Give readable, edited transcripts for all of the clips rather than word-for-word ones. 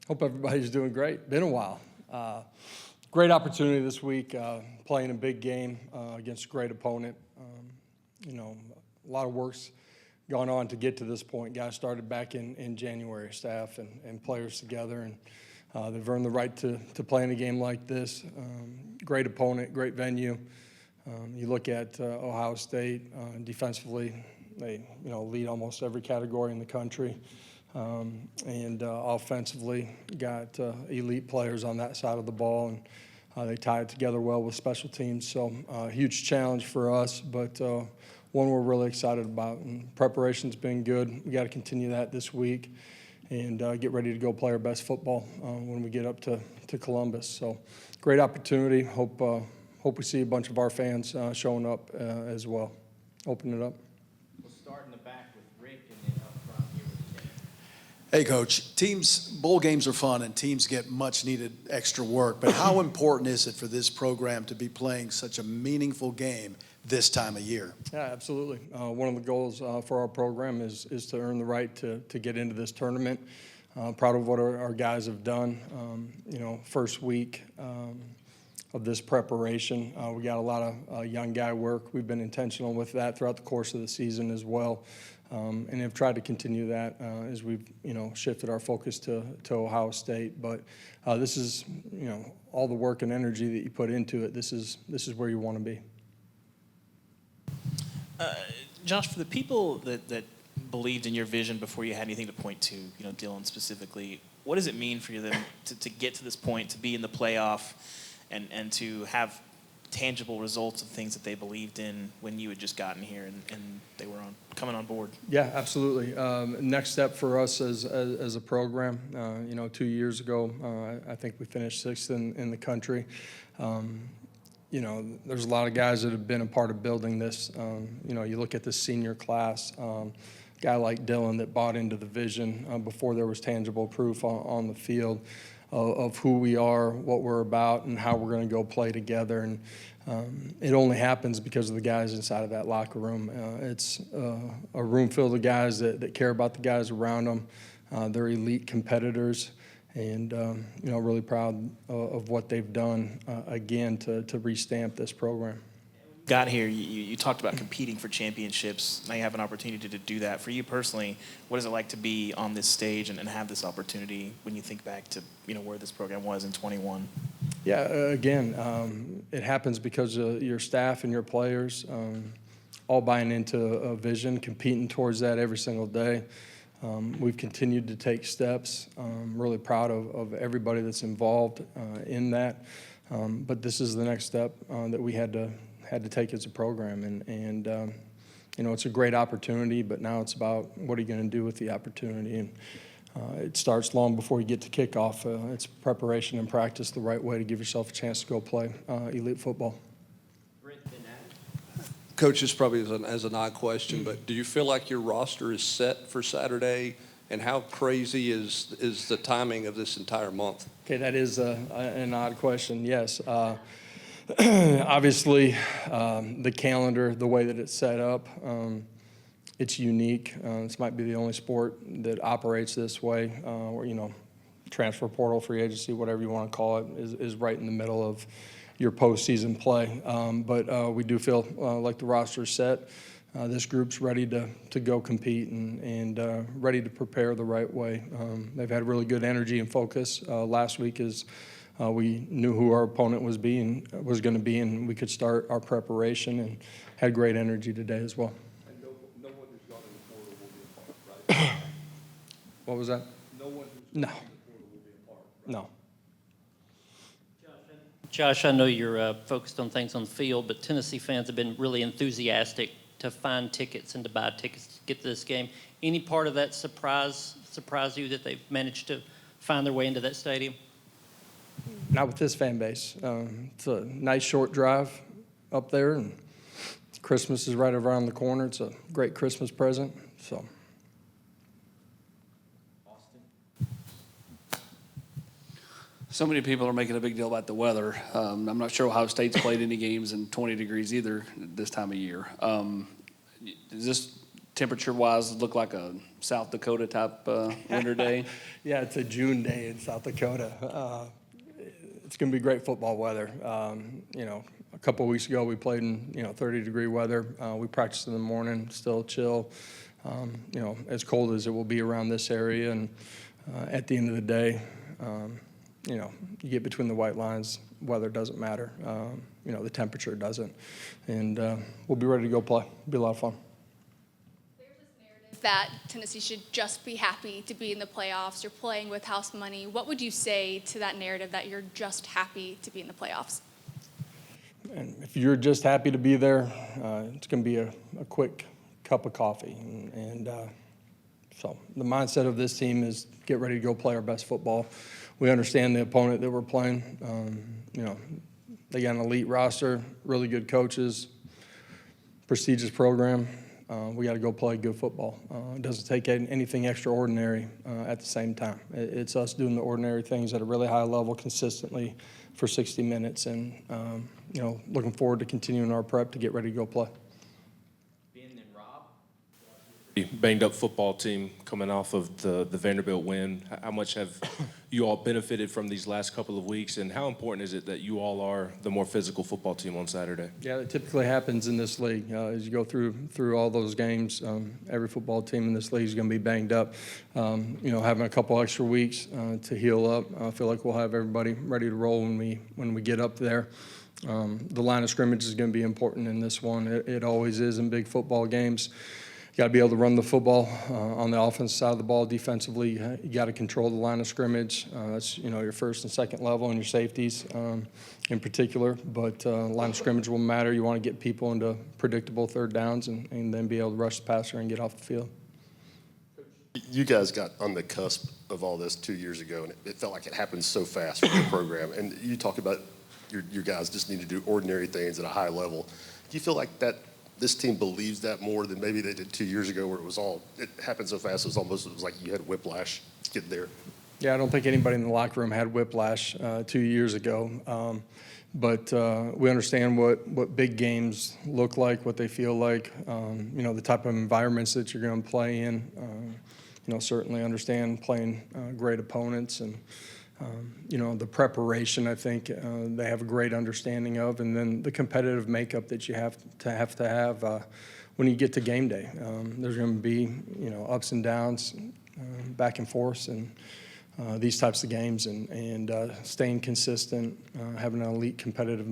Hope everybody's doing great. Been a while. Great opportunity this week, playing a big game against a great opponent. A lot of work's gone on to get to this point. Guys started back in January, staff and players together, and they've earned the right to play in a game like this. Great opponent, great venue. You look at Ohio State defensively; they lead almost every category in the country, and offensively got elite players on that side of the ball, and they tie it together well with special teams. So huge challenge for us, but one we're really excited about. And preparation's been good. We got to continue that this week and get ready to go play our best football when we get up to Columbus. So great opportunity. Hope we see a bunch of our fans showing up as well. Open it up. We'll start in the back with Rick and then up front here with Jay. Hey, Coach, bowl games are fun and teams get much needed extra work, but how important is it for this program to be playing such a meaningful game this time of year? Yeah, absolutely. One of the goals for our program is to earn the right to get into this tournament. Proud of what our guys have done. First week of this preparation, we got a lot of young guy work. We've been intentional with that throughout the course of the season as well, and have tried to continue that as we've shifted our focus to Ohio State. But this is all the work and energy that you put into it. This is where you want to be. Josh, for the people that believed in your vision before you had anything to point to, Dylan specifically, what does it mean for you to get to this point, to be in the playoff, and to have tangible results of things that they believed in when you had just gotten here and they were coming on board? Yeah, absolutely. Next step for us as a program, 2 years ago, I think we finished sixth in the country. There's a lot of guys that have been a part of building this. You look at the senior class, guy like Dylan that bought into the vision before there was tangible proof on the field of who we are, what we're about, and how we're going to go play together. And it only happens because of the guys inside of that locker room. It's a room filled with guys that care about the guys around them. They're elite competitors. And, really proud of what they've done, again, to restamp this program. Got here, you talked about competing for championships. Now you have an opportunity to do that. For you personally, what is it like to be on this stage and have this opportunity when you think back to, where this program was in 21? Yeah, again, it happens because of your staff and your players all buying into a vision, competing towards that every single day. We've continued to take steps. Really proud of everybody that's involved in that. But this is the next step that we had to take as a program. And it's a great opportunity, but now it's about what are you going to do with the opportunity. And it starts long before you get to kickoff. It's preparation and practice the right way to give yourself a chance to go play elite football. Coach, this probably is an odd question, but do you feel like your roster is set for Saturday? And how crazy is the timing of this entire month? Okay, that is an odd question, yes. Obviously, the calendar, the way that it's set up, it's unique. This might be the only sport that operates this way, where, transfer portal, free agency, whatever you want to call it, is right in the middle of your postseason play. But we do feel like the roster's set. This group's ready to go compete and ready to prepare the right way. They've had really good energy and focus. Last week is we knew who our opponent was going to be, and we could start our preparation, and had great energy today as well. And no one who's gone in the portal will be a part, right? What was that? No one who's No. gone in the portal will be a part, right? No. Josh, I know you're focused on things on the field, but Tennessee fans have been really enthusiastic to find tickets and to buy tickets to get to this game. Any part of that surprise you that they've managed to find their way into that stadium? Not with this fan base. It's a nice short drive up there, and Christmas is right around the corner. It's a great Christmas present. So many people are making a big deal about the weather. I'm not sure Ohio State's played any games in 20 degrees either this time of year. Is this temperature-wise look like a South Dakota type winter day? Yeah, it's a June day in South Dakota. It's going to be great football weather. You know, a couple of weeks ago we played in 30-degree weather. We practiced in the morning, still chill. You know, as cold as it will be around this area, and at the end of the day, you know, you get between the white lines. Weather doesn't matter. You know, the temperature doesn't, and we'll be ready to go play. It'll be a lot of fun. That Tennessee should just be happy to be in the playoffs. You're playing with house money. What would you say to that narrative that you're just happy to be in the playoffs? And if you're just happy to be there, it's going to be a quick cup of coffee. So the mindset of this team is get ready to go play our best football. We understand the opponent that we're playing. You know, they got an elite roster, really good coaches, prestigious program. We got to go play good football. It doesn't take anything extraordinary at the same time. It's us doing the ordinary things at a really high level consistently for 60 minutes, and you know, looking forward to continuing our prep to get ready to go play. Banged up football team coming off of the Vanderbilt win. How much have you all benefited from these last couple of weeks, and how important is it that you all are the more physical football team on Saturday? Yeah, that typically happens in this league. As you go through all those games, every football team in this league is going to be banged up. You know, having a couple extra weeks to heal up, I feel like we'll have everybody ready to roll when we get up there. The line of scrimmage is going to be important in this one. It always is in big football games. You got to be able to run the football on the offensive side of the ball. Defensively, you got to control the line of scrimmage. That's your first and second level and your safeties in particular. But line of scrimmage will matter. You want to get people into predictable third downs and then be able to rush the passer and get off the field. You guys got on the cusp of all this 2 years ago, and it felt like it happened so fast for your program. And you talk about your guys just need to do ordinary things at a high level. Do you feel like this team believes that more than maybe they did 2 years ago, where it happened so fast it was like you had whiplash getting there? Yeah, I don't think anybody in the locker room had whiplash 2 years ago. But we understand what big games look like, what they feel like, you know, the type of environments that you're going to play in. You know, certainly understand playing great opponents, and you know, the preparation, I think they have a great understanding of, and then the competitive makeup that you have to have when you get to game day. There's going to be, you know, ups and downs, back and forth, and these types of games, and staying consistent, having an elite competitive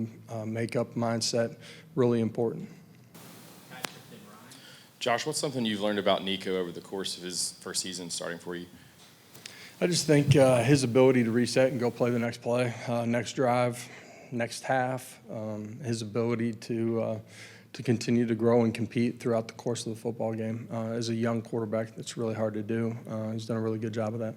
makeup mindset, really important. Josh, what's something you've learned about Nico over the course of his first season starting for you? I just think his ability to reset and go play the next play, next drive, next half, his ability to continue to grow and compete throughout the course of the football game. As a young quarterback, that's really hard to do. He's done a really good job of that.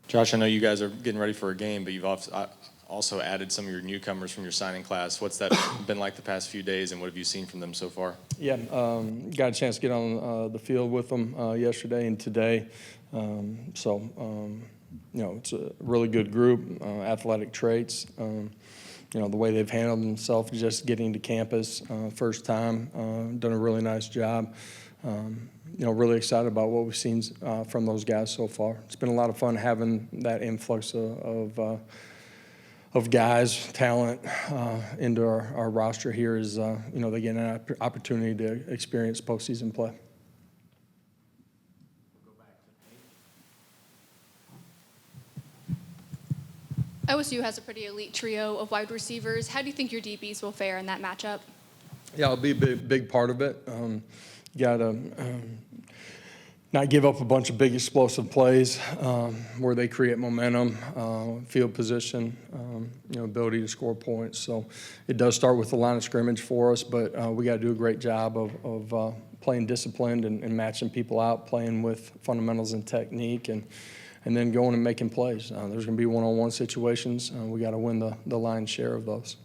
Josh, I know you guys are getting ready for a game, but you've also added some of your newcomers from your signing class. What's that been like the past few days, and what have you seen from them so far? Yeah, got a chance to get on the field with them yesterday and today. You know, it's a really good group, athletic traits. You know, the way they've handled themselves just getting to campus first time, done a really nice job. You know, really excited about what we've seen from those guys so far. It's been a lot of fun having that influx of guys, talent into our roster here as, you know, they get an opportunity to experience postseason play. OSU has a pretty elite trio of wide receivers. How do you think your DBs will fare in that matchup? Yeah, it'll be a big part of it. You got to not give up a bunch of big explosive plays where they create momentum, field position, you know, ability to score points. So it does start with the line of scrimmage for us, but we got to do a great job of playing disciplined and matching people out, playing with fundamentals and technique, and then going and making plays. There's going to be one-on-one situations. We got to win the lion's share of those.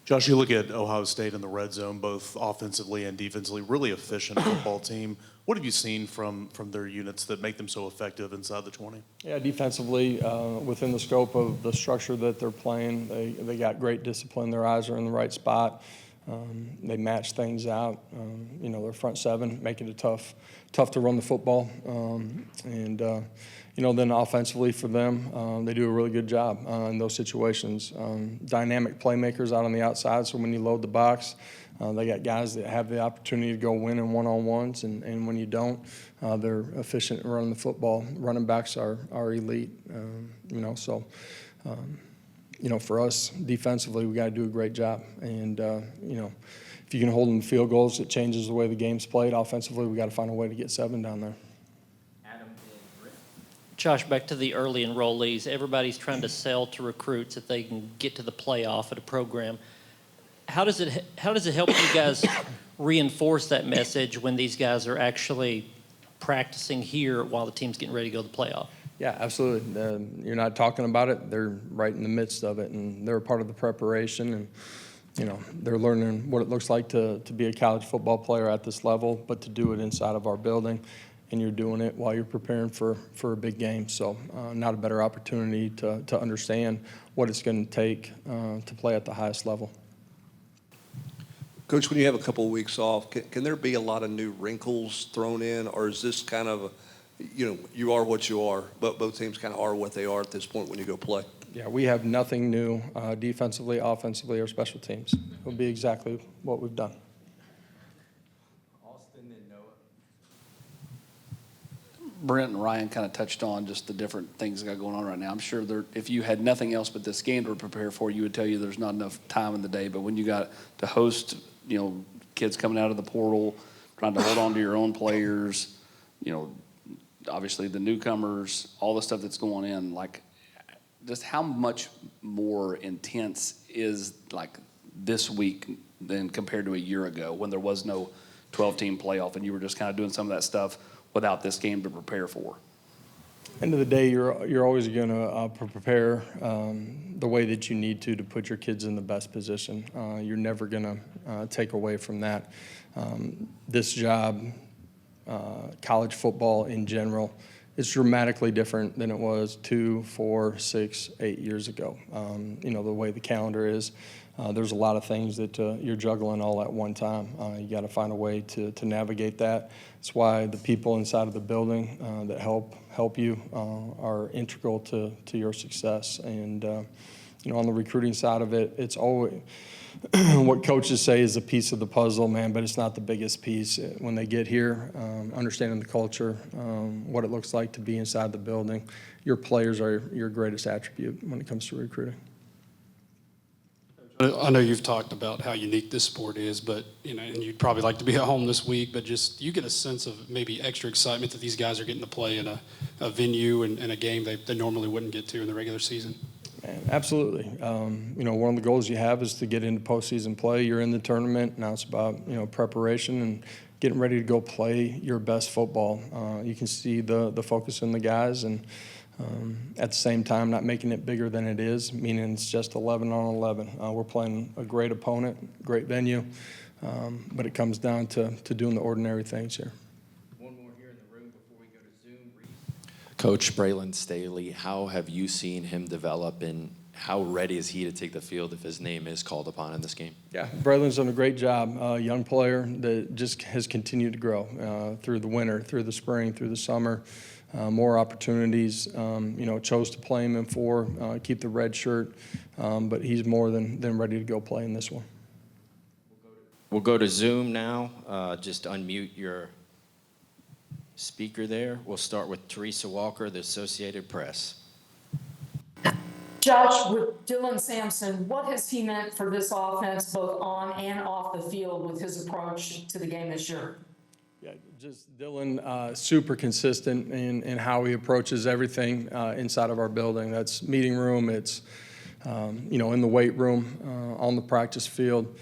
Josh, you look at Ohio State in the red zone, both offensively and defensively, really efficient football team. What have you seen from their units that make them so effective inside the 20? Yeah, defensively, within the scope of the structure that they're playing, they got great discipline. Their eyes are in the right spot. They match things out. Their front seven make it tough to run the football. Then offensively for them, they do a really good job in those situations. Dynamic playmakers out on the outside, so when you load the box, they got guys that have the opportunity to go win in one-on-ones, and when you don't, they're efficient in running the football. Running backs are elite, for us, defensively, we got to do a great job. And, if you can hold them to field goals, it changes the way the game's played. Offensively, we got to find a way to get 7 down there. Josh, back to the early enrollees. Everybody's trying to sell to recruits that they can get to the playoff at a program. How does it help you guys reinforce that message when these guys are actually practicing here while the team's getting ready to go to the playoff? Yeah, absolutely. You're not talking about it. They're right in the midst of it, and they're a part of the preparation. And, they're learning what it looks like to be a college football player at this level, but to do it inside of our building. And you're doing it while you're preparing for a big game. So not a better opportunity to understand what it's going to take to play at the highest level. Coach, when you have a couple of weeks off, can there be a lot of new wrinkles thrown in, or is this kind of, you are what you are, but both teams kind of are what they are at this point when you go play? Yeah, we have nothing new defensively, offensively, or special teams. It'll be exactly what we've done. Brent and Ryan kind of touched on just the different things that got going on right now. I'm sure if you had nothing else but this game to prepare for, you would tell you there's not enough time in the day. But when you got to host, kids coming out of the portal, trying to hold on to your own players, obviously the newcomers, all the stuff that's going in, like, just how much more intense is like this week than compared to a year ago when there was no 12-team playoff and you were just kind of doing some of that stuff without this game to prepare for? End of the day, you're always going to prepare the way that you need to put your kids in the best position. You're never going to take away from that. This job, college football in general, is dramatically different than it was 2, 4, 6, 8 years ago. The way the calendar is, there's a lot of things that you're juggling all at one time. You got to find a way to navigate that. That's why the people inside of the building that help you are integral to your success. And on the recruiting side of it, it's always what coaches say is a piece of the puzzle, man, but it's not the biggest piece. When they get here, understanding the culture, what it looks like to be inside the building, your players are your greatest attribute when it comes to recruiting. I know you've talked about how unique this sport is, but and you'd probably like to be at home this week, but just you get a sense of maybe extra excitement that these guys are getting to play in a venue and a game they normally wouldn't get to in the regular season. Man, absolutely. One of the goals you have is to get into postseason play. You're in the tournament. Now it's about, preparation and getting ready to go play your best football. You can see the focus in the guys, and at the same time, not making it bigger than it is, meaning it's just 11 on 11. We're playing a great opponent, great venue, but it comes down to doing the ordinary things here. One more here in the room before we go to Zoom. Coach Braylon Staley, how have you seen him develop, and how ready is he to take the field if his name is called upon in this game? Yeah, Braylon's done a great job. Young player that just has continued to grow through the winter, through the spring, through the summer. More opportunities, chose to play him in 4, keep the red shirt, but he's more than ready to go play in this one. We'll go to Zoom now. Just unmute your speaker there. We'll start with Teresa Walker, the Associated Press. Josh, with Dylan Sampson, what has he meant for this offense, both on and off the field, with his approach to the game this year? Yeah, just Dylan, super consistent in how he approaches everything inside of our building. That's meeting room, it's, in the weight room, on the practice field.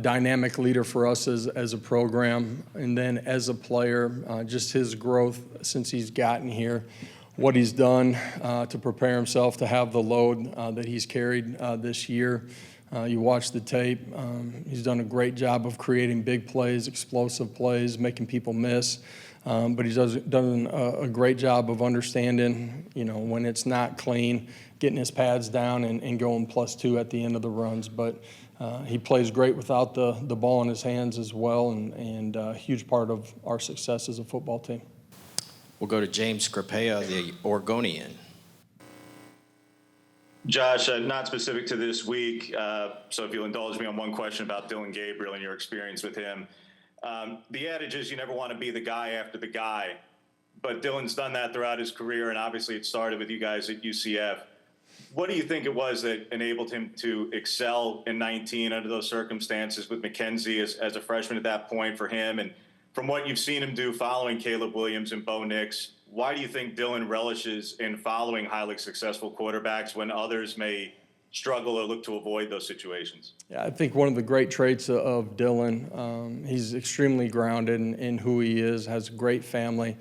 Dynamic leader for us as a program. And then as a player, just his growth since he's gotten here, what he's done to prepare himself to have the load that he's carried this year. You watch the tape. He's done a great job of creating big plays, explosive plays, making people miss. But he's done a great job of understanding, when it's not clean, getting his pads down and going +2 at the end of the runs. But he plays great without the ball in his hands as well, and a huge part of our success as a football team. We'll go to James Scripea, the Oregonian. Josh, not specific to this week, so if you'll indulge me on one question about Dylan Gabriel and your experience with him. The adage is you never want to be the guy after the guy, but Dylan's done that throughout his career, and obviously it started with you guys at UCF. What do you think it was that enabled him to excel in 19 under those circumstances with McKenzie as a freshman at that point for him? And from what you've seen him do following Caleb Williams and Bo Nix, why do you think Dylan relishes in following highly successful quarterbacks when others may struggle or look to avoid those situations? Yeah, I think one of the great traits of Dylan, he's extremely grounded in who he is, has a great family.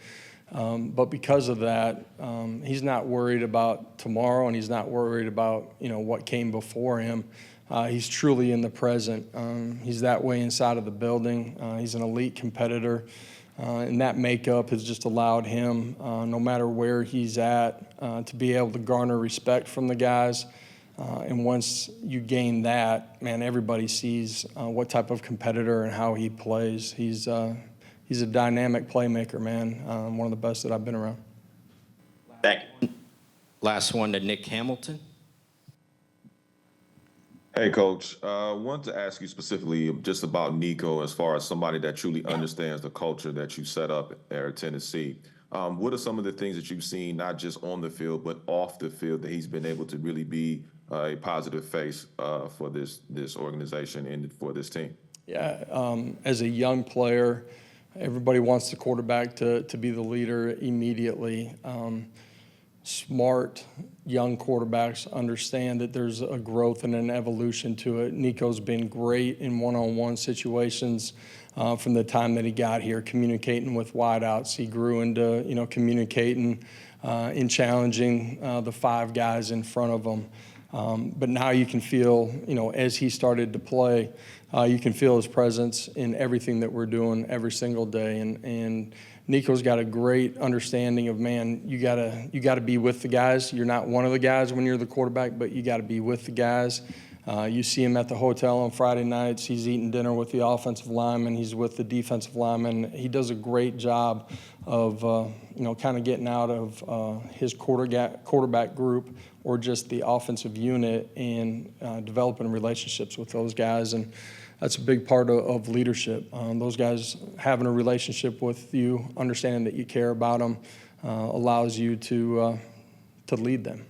But because of that, he's not worried about tomorrow, and he's not worried about what came before him. He's truly in the present. He's that way inside of the building. He's an elite competitor, and that makeup has just allowed him, no matter where he's at, to be able to garner respect from the guys. And once you gain that, man, everybody sees what type of competitor and how he plays. He's a dynamic playmaker, man. One of the best that I've been around. Thank you. Last one to Nick Hamilton. Hey, Coach. I wanted to ask you specifically just about Nico as far as somebody that truly understands the culture that you set up there at Tennessee. What are some of the things that you've seen, not just on the field, but off the field, that he's been able to really be a positive face for this organization and for this team? Yeah, as a young player, everybody wants the quarterback to be the leader immediately. Smart, young quarterbacks understand that there's a growth and an evolution to it. Nico's been great in one-on-one situations from the time that he got here, communicating with wideouts. He grew into, communicating and challenging the five guys in front of him. But now you can feel, as he started to play, you can feel his presence in everything that we're doing every single day. And Nico's got a great understanding of, man, you gotta be with the guys. You're not one of the guys when you're the quarterback, but you gotta be with the guys. You see him at the hotel on Friday nights. He's eating dinner with the offensive lineman. He's with the defensive lineman. He does a great job of, kind of getting out of his quarterback group or just the offensive unit and developing relationships with those guys. And that's a big part of leadership. Those guys having a relationship with you, understanding that you care about them, allows you to lead them.